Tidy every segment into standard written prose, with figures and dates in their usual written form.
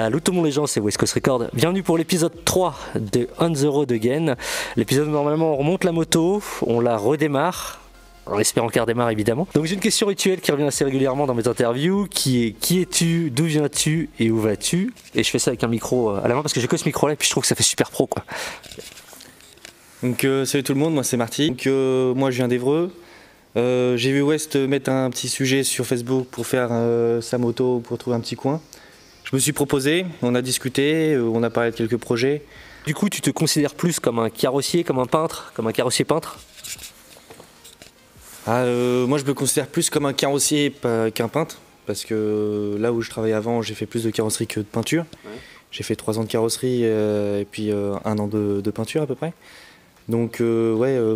Salut tout le monde les gens, c'est West Coast Record. Bienvenue pour l'épisode 3 de On The Road Again. L'épisode où normalement on remonte la moto, on la redémarre, en espérant qu'elle redémarre évidemment. Donc j'ai une question rituelle qui revient assez régulièrement dans mes interviews, qui est qui es-tu, d'où viens-tu et où vas-tu? Et je fais ça avec un micro à la main parce que j'ai que ce micro là et puis je trouve que ça fait super pro quoi. Donc salut tout le monde, moi c'est Marty. Donc, moi je viens d'Évreux. J'ai vu West mettre un petit sujet sur Facebook pour faire sa moto, pour trouver un petit coin. Je me suis proposé, on a discuté, on a parlé de quelques projets. Du coup tu te considères plus comme un carrossier, comme un peintre, comme un carrossier peintre? Moi je me considère plus comme un carrossier qu'un peintre. Parce que là où je travaillais avant, j'ai fait plus de carrosserie que de peinture. Ouais. J'ai fait 3 ans de carrosserie et puis 1 an de peinture à peu près. Donc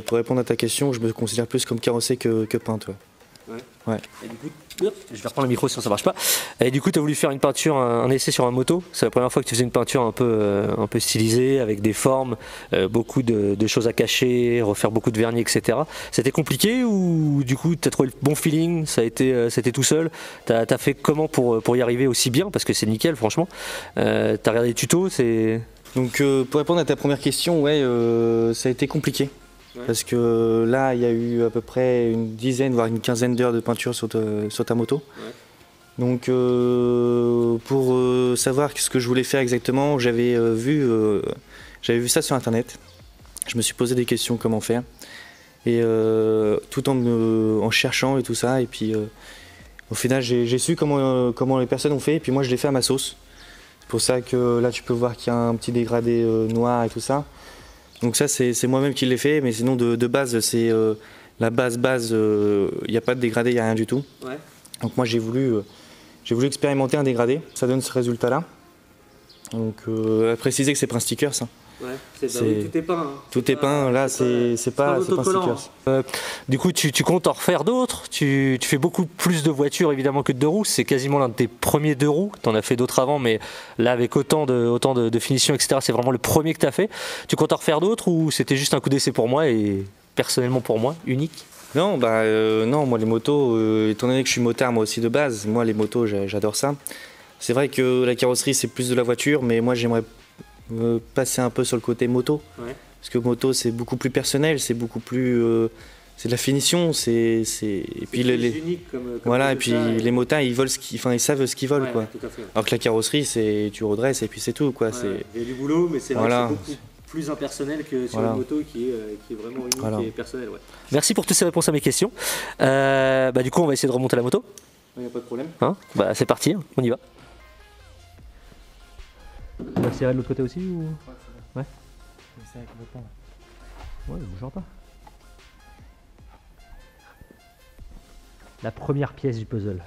pour répondre à ta question, je me considère plus comme carrossier que peintre. Ouais. Ouais. Et du coup, je vais reprendre le micro sinon ça marche pas. Et du coup, tu as voulu faire une peinture, un essai sur un moto. C'est la première fois que tu faisais une peinture un peu stylisée, avec des formes, beaucoup de choses à cacher, refaire beaucoup de vernis, etc. C'était compliqué ou du coup, tu as trouvé le bon feeling, c'était tout seul? Tu as fait comment pour y arriver aussi bien? Parce que c'est nickel, franchement. Tu as regardé les tutos, c'est... Donc pour répondre à ta première question, ça a été compliqué. Ouais. Parce que là, il y a eu à peu près une dizaine, voire une quinzaine d'heures de peinture sur ta moto. Ouais. Donc pour savoir ce que je voulais faire exactement, j'avais vu ça sur internet. Je me suis posé des questions comment faire. Et tout en cherchant et tout ça. Et puis au final, j'ai su comment les personnes ont fait. Et puis moi, je l'ai fait à ma sauce. C'est pour ça que là, tu peux voir qu'il y a un petit dégradé noir et tout ça. Donc ça, c'est moi-même qui l'ai fait, mais sinon de base, c'est la base, il n'y a pas de dégradé, il n'y a rien du tout. Ouais. Donc moi, j'ai voulu expérimenter un dégradé, ça donne ce résultat-là. Donc à préciser que c'est pas un sticker, ça. Ouais, tout est peint. Hein. Tout est peint, là, c'est pas un sticker. Du coup, tu comptes en refaire d'autres? Tu fais beaucoup plus de voitures évidemment que de 2 roues. C'est quasiment l'un de tes premiers 2 roues. Tu en as fait d'autres avant, mais là, avec autant de finition, etc., c'est vraiment le premier que tu as fait. Tu comptes en refaire d'autres ou c'était juste un coup d'essai pour moi et personnellement pour moi, unique? Non, non, moi les motos, étant donné que je suis motard moi aussi de base, moi les motos, j'adore ça. C'est vrai que la carrosserie, c'est plus de la voiture, mais moi j'aimerais passer un peu sur le côté moto. Ouais. Parce que moto c'est beaucoup plus personnel, c'est beaucoup plus c'est de la finition, et puis unique comme voilà, et puis ça, les motards ils savent ce qu'ils veulent, ouais, quoi. Tout à fait. Alors que la carrosserie c'est tu redresses et puis c'est tout, quoi. Ouais, il y a du boulot, mais c'est vrai que c'est beaucoup plus impersonnel que sur une moto qui est vraiment unique et personnelle. Ouais. Merci pour toutes ces réponses à mes questions. Du coup on va essayer de remonter la moto. Il n'y a pas de problème. Hein, c'est parti, on y va. On va accélérer de l'autre côté aussi ou... Ouais. C'est complètement. Ouais, ne bougeons pas. La première pièce du puzzle.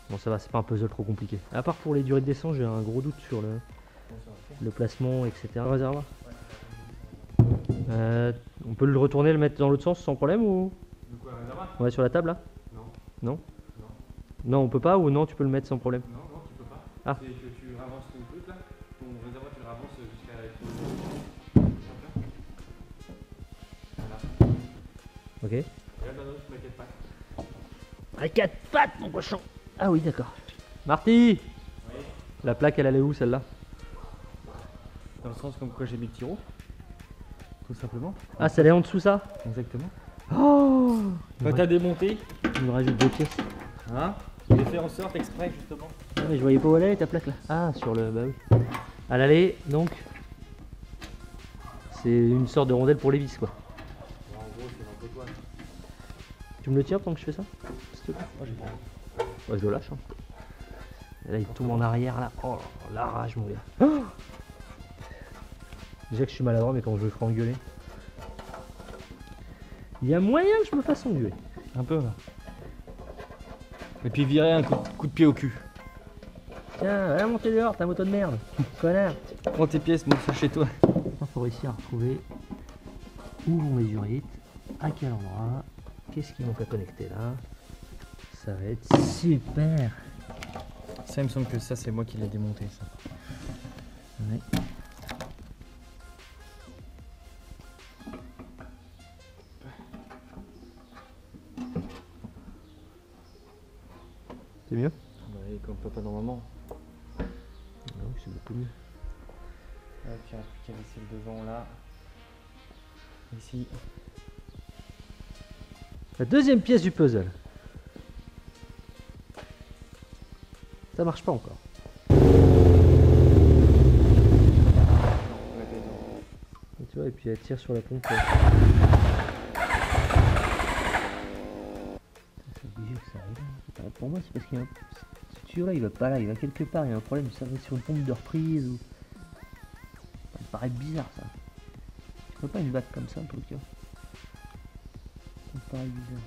Bon ça va, c'est pas un puzzle trop compliqué. À part pour les durées de descente, j'ai un gros doute sur le placement, etc. Réservoir. On peut le retourner, le mettre dans l'autre sens sans problème ou... De quoi, réservoir? Ouais, sur la table là? Non. Non? Non, on peut pas ou non, tu peux le mettre sans problème? Non, tu peux pas. Ah. C'est que tu ravances ton truc là, ton réservoir tu le ravances jusqu'à la... Voilà. Ok. Et là maintenant tu mets 4 pattes. À 4 pattes mon cochon. Ah oui d'accord. Marty. Oui. La plaque elle allait où celle-là? Dans le sens comme quoi j'ai mis le tiro. Tout simplement. Ah celle est en dessous ça? Exactement. Oh. Quand t'as démonté, il me rajoute 2 pièces. Hein? J'ai fait en sorte exprès justement. Ah mais je voyais pas où elle allait ta plaque là. Ah sur le... bah oui. À l'aller donc. C'est une sorte de rondelle pour les vis quoi. En gros c'est un peu toi. Tu me le tires pendant que je fais ça? S'il te plaît. Ouais, je le lâche. Hein. Et là il tombe en arrière là. Oh la rage mon gars. Oh, déjà que je suis maladroit mais quand je me ferai engueuler. Il y a moyen que je me fasse engueuler. Un peu là. Et puis virer un coup de pied au cul. Tiens, viens monter dehors, ta moto de merde. Connard. Prends tes pièces, monte chez toi. Il faut réussir à retrouver où vont mes urites, à quel endroit, qu'est-ce qu'ils vont faire connecter là. Ça va être super. Ça il me semble que ça c'est moi qui l'ai démonté ça. Ouais. C'est mieux? Bah, comme pas normalement. c'est beaucoup mieux. Puis on a plus qu'à laisser le devant là. Ici. La deuxième pièce du puzzle. Ça marche pas encore. Et tu vois, et puis elle tire sur la pompe. C'est obligé que ça arrive. Pour moi, c'est parce qu'il y a un... Ce tuyau là, il va pas là, il va quelque part. Il y a un problème, ça va sur une pompe de reprise ou. Ça me paraît bizarre ça. Tu peux pas une batte comme ça, le truc là. Ça me paraît bizarre.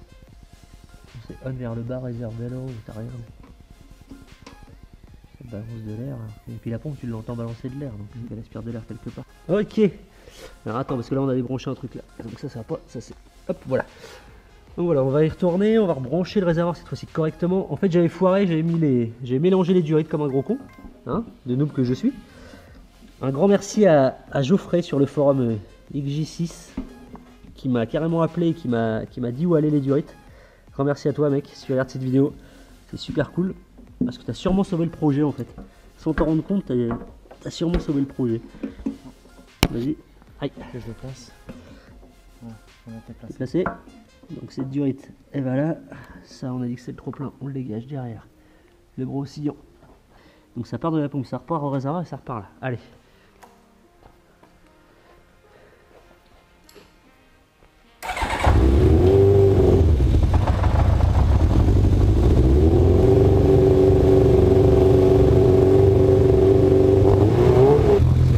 C'est on vers le bas, réserve à l'eau, t'as rien. Ça balance de l'air. Et puis la pompe, tu l'entends balancer de l'air, donc elle aspire de l'air quelque part. Ok. Alors attends, parce que là on a débranché un truc là. Donc ça va pas, ça c'est. Hop, voilà. Donc voilà, on va y retourner, on va rebrancher le réservoir cette fois-ci correctement. En fait j'avais foiré, j'ai mélangé les durites comme un gros con, hein, de noob que je suis. Un grand merci à Geoffrey sur le forum XJ6 qui m'a carrément appelé et qui m'a dit où allaient les durites. Grand merci à toi mec, si tu regardes cette vidéo, c'est super cool. Parce que tu as sûrement sauvé le projet en fait. Sans t'en rendre compte, tu as sûrement sauvé le projet. Vas-y, aïe. Que je le place. Ouais, on a été placé. Donc cette durite, et voilà. Ça on a dit que c'est le trop plein, on le dégage derrière. Le brossillon. Donc ça part de la pompe, ça repart au réservoir et ça repart là. Allez.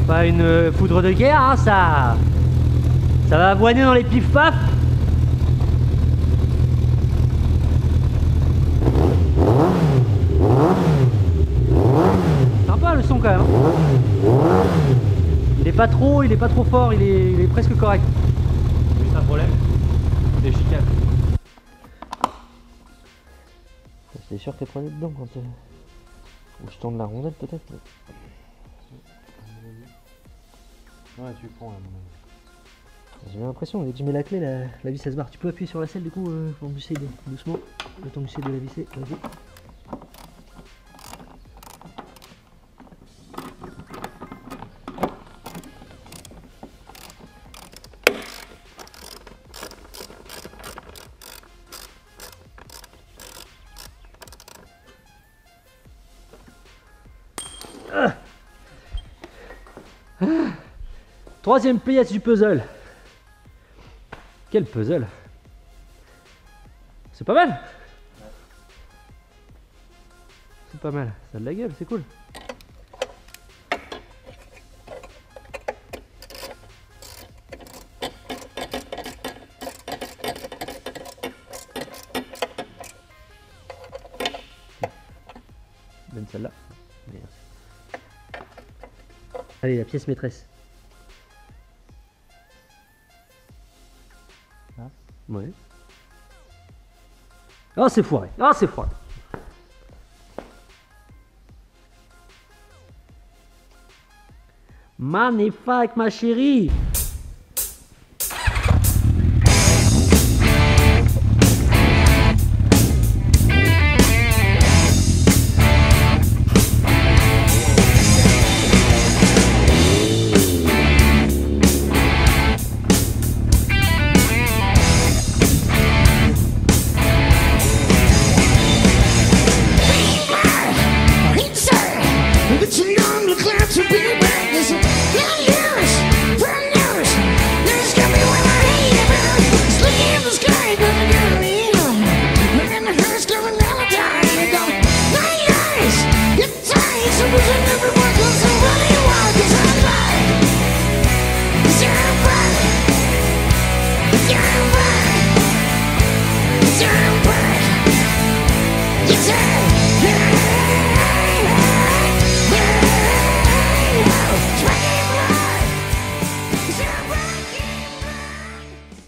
Pas une poudre de guerre, hein, ça va avoiner dans les pif-paf. Sympa le son quand même. Il est pas trop fort, il est presque correct. Juste un problème, des chicanes. C'est sûr qu'elle prenait dedans quand je tourne la rondelle peut-être. Ouais, tu prends à mon avis. J'ai l'impression, dès que je mets la clé, la vis elle se barre. Tu peux appuyer sur la selle du coup pour glisser doucement. Le temps que j'essaie de la visser, vas-y. Troisième pièce du puzzle. Quel puzzle? C'est pas mal. C'est pas mal. Ça a de la gueule, c'est cool. Donne celle-là. Merci. Allez, la pièce maîtresse. Ouais. Ah, c'est foiré. Ah, c'est foiré. Magnifique, ma chérie.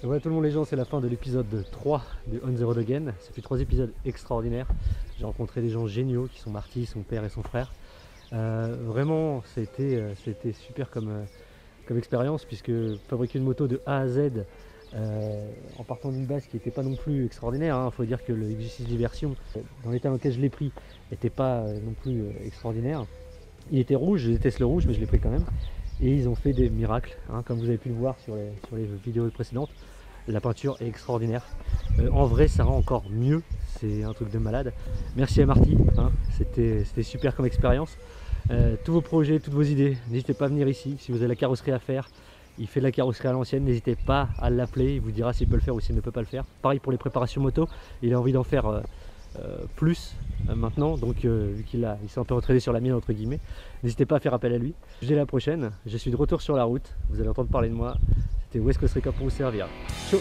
Voilà tout le monde les gens, c'est la fin de l'épisode 3 de On The Road Again. C'est le 3 épisode extraordinaire. J'ai rencontré des gens géniaux qui sont Marty, son père et son frère. Vraiment c'était super comme expérience, puisque fabriquer une moto de A à Z en partant d'une base qui n'était pas non plus extraordinaire, hein. Faut dire que le XJ6 Diversion, dans l'état dans lequel je l'ai pris, n'était pas non plus extraordinaire. Il était rouge, je déteste le rouge mais je l'ai pris quand même. Et ils ont fait des miracles, hein, comme vous avez pu le voir sur les vidéos précédentes. La peinture est extraordinaire. En vrai ça rend encore mieux, c'est un truc de malade. Merci à Marty, hein, c'était super comme expérience. Tous vos projets, toutes vos idées, n'hésitez pas à venir ici. Si vous avez la carrosserie à faire, il fait de la carrosserie à l'ancienne, n'hésitez pas à l'appeler, il vous dira s'il peut le faire ou s'il ne peut pas le faire. Pareil pour les préparations moto, il a envie d'en faire plus maintenant, donc vu il s'est un peu retraité sur la mienne entre guillemets, n'hésitez pas à faire appel à lui. Je vous dis à la prochaine, je suis de retour sur la route, vous allez entendre parler de moi, c'était West Coast Record pour vous servir. Ciao.